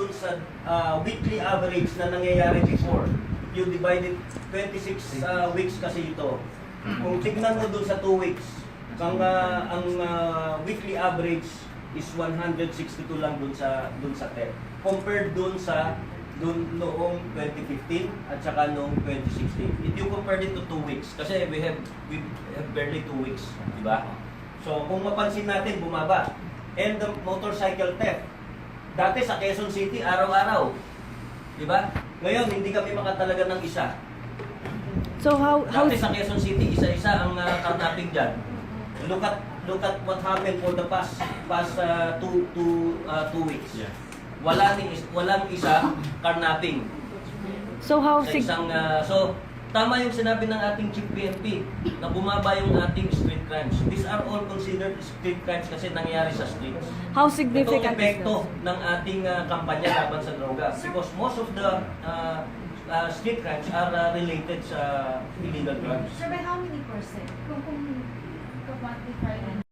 dun sa weekly average na nangyayari before, you divide it 26 weeks kasi ito. Kung tignan mo dun sa 2 weeks, ang weekly average is 162 lang dun sa TEP. Compared dun noong 2015 at saka noong 2016. If you compare it to 2 weeks, kasi we have barely 2 weeks, di ba? So kung mapansin natin, bumaba. And the motorcycle theft, dati sa Quezon City, araw-araw, di ba? Ngayon, hindi kami makatalaga ng isa. So how Dati sa Quezon City, isa-isa ang karnaping dyan. Look at what happened for the past 2 weeks. Yeah. Walang isa karnaping. so how Sa isang so tama yung sinabi ng ating Chief PNP na bumaba yung ating street crimes. These are all considered street crimes kasi nangyayari sa streets. how Ito ang significant is epekto this? ng ating kampanya laban sa droga because most of the street crimes are related sa illegal drugs. Sir, by how many percent? Kung ka-quantify